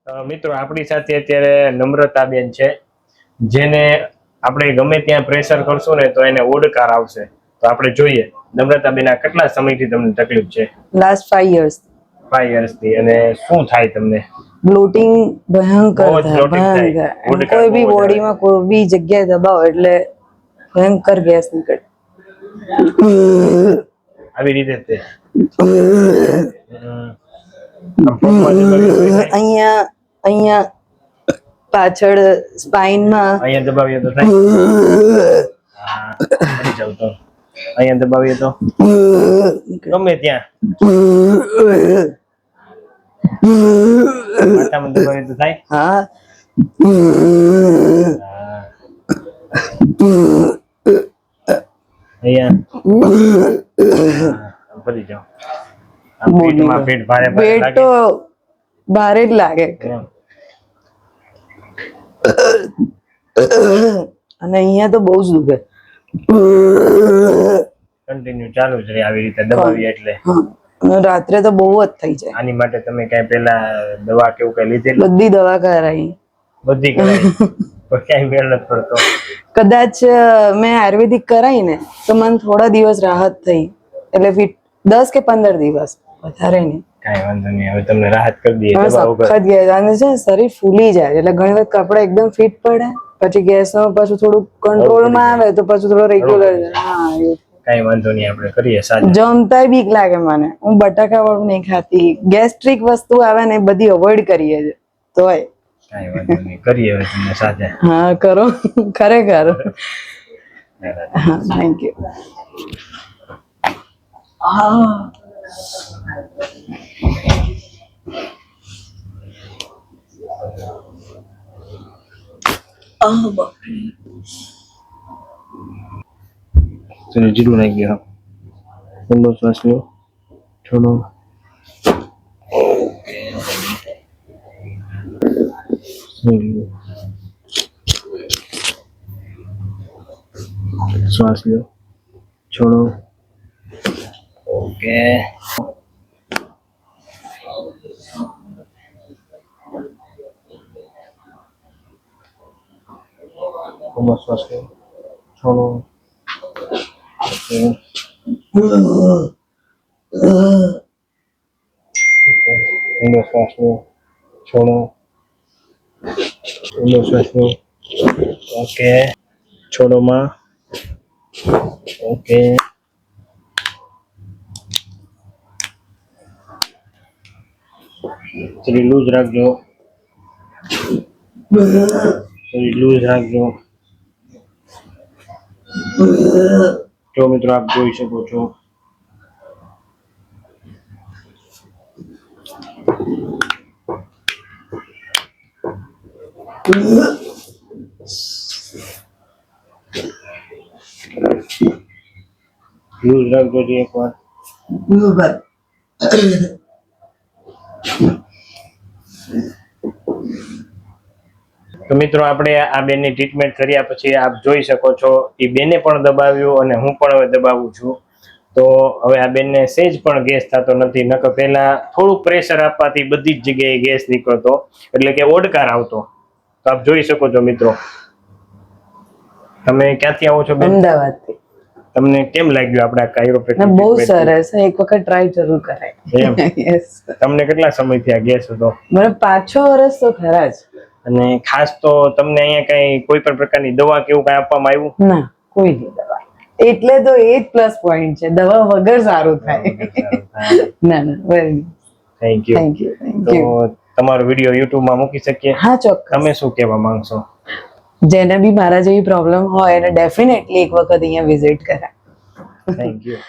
મિત્રો આપણી સાથે અત્યારે નમ્રતાબેન છે, જેને આપણે ગમે ત્યાં પ્રેશર કરશું ને તો એને ઓડકાર આવશે. તો આપણે જોઈએ નમ્રતાબેન આ કેટલા સમયથી તમને તકલીફ છે? Last 5 years. 5 yearsથી. અને શું થાય તમને? બ્લોટિંગ ભયંકર બહુ જ થાય, bloating થાય. ભયંકર. ઓડકાર કોઈ બહુ બી જ બોડીમાં કોઈ બી જગ્યાએ દબાવો એટલે ભયંકર ગેસ નીકળે. આવી રીતે જ તે. અહીંયા અહીંયા પાછળ સ્પાઇનમાં અહીંયા દબાવીએ તો થાય. હા, કરી જાવ તો. અહીંયા દબાવીએ તો ગમે ત્યાં. માથામાં દબાવીએ તો થાય. હા અહીંયા ભરી જાવ. પેટમાં પેટ ભારે ભારે પેટ લાગે. તો ભારે જ લાગે. અને અહીંયા તો બહુ જ દુખે. કન્ટિન્યુ ચાલુ જ રહે આવી રીતે દબાવીએ એટલે. અને રાત્રે તો બહુ જ થઈ જાય. આની માટે તમે કઈ પેલા દવા કેવું કઈ લીધેલું? બધી દવા કરાવી. બધી કરાવી પણ ક્યાંય મેળ નથી પડતો. કદાચ મેં આયુર્વેદિક કરાવી ને તો મને થોડા દિવસ રાહત થઈ, એટલે 10 કે 15 દિવસ, વધારે નહીં. કાંઈ વાંધો નહીં, હવે તમને રાહત કરી દઈએ. સખત ગેસ અને છે શરીર ફૂલી જાય, એટલે ઘણી વખત કપડા એકદમ ફિટ પડે, પછી ગેસ પાછું થોડું કંટ્રોલમાં આવે તો પછી થોડો રેગ્યુલર. હા, કાંઈ વાંધો નહીં, આપણે કરીએ સાચું. જમતાય બીક લાગે મને. હું બટાકા વાળું નહીં ખાતી, ગેસ્ટ્રિક વસ્તુ આવે ને એ બધી અવોઇડ કરીએ છે તોય. કાંઈ વાંધો નહીં, કરીએ હવે તમને સાથે. હા કરો, ખરેખર. હા, થેન્ક યુ. હા ચલો જીરું નાખી ગયો. ઊંડો શ્વાસ લો, છોડો. શ્વાસ લો, છોડો. ઓકે. ઊંડો શ્વાસ લો, છોડો. ઊંડો શ્વાસ લો, છોડો. ઊંડો શ્વાસ લો. ઓકે. છોડોમાં. ઓકે. શરીર લૂઝ રાખજો. શરીર લૂઝ રાખજો. જો મિત્રો આપ જોઈ શકો છો લૂઝ રાખજો જી એકવાર. તો મિત્રો આપણે આ બેનની ટ્રીટમેન્ટ કર્યા પછી આપ જોઈ શકો છો એ બેને પણ દબાવ્યું અને હું પણ હવે દબાવું છું. તો હવે આ બેનને સહેજ પણ ગેસ થતો નથી. નકર પહેલા થોડું પ્રેશર આપવાથી બધી જ જગ્યાએ ગેસ નીકળતો, એટલે કે ઓડકાર આવતો. તો આપ જોઈ શકો છો મિત્રો. તમે ક્યાંથી આવો છો બેન? અમદાવાદથી. તમને કેમ લાગ્યું આપડા કાયરોપ્રેક્ટિક? બહુ સરસ, એક વખત ટ્રાય જરૂર કરાય. યસ. તમને કેટલા સમયથી આ ગેસ હતો? મને 5-6 વર્ષ તો ખરા જ. અને ખાસ તો તમને અહીંયા કઈ કોઈ પણ પ્રકારની દવા કે એવું કઈ આપવામાં આવ્યું? ના, કોઈ નહીં દવા. એટલે તો એ જ પ્લસ પોઈન્ટ છે, દવા વગર સારું થાય. ના ના, very thank you. Thank you. Thank તો યુ. તમારો વિડિયો YouTube માં મૂકી શકીએ? હા, ચોક્કસ. તમે શું કહેવા માંગશો? જેને બી મારા જેવી પ્રોબ્લેમ હોય એને ડેફિનેટલી એક વખત અહીંયા વિઝિટ કરાય. Thank you.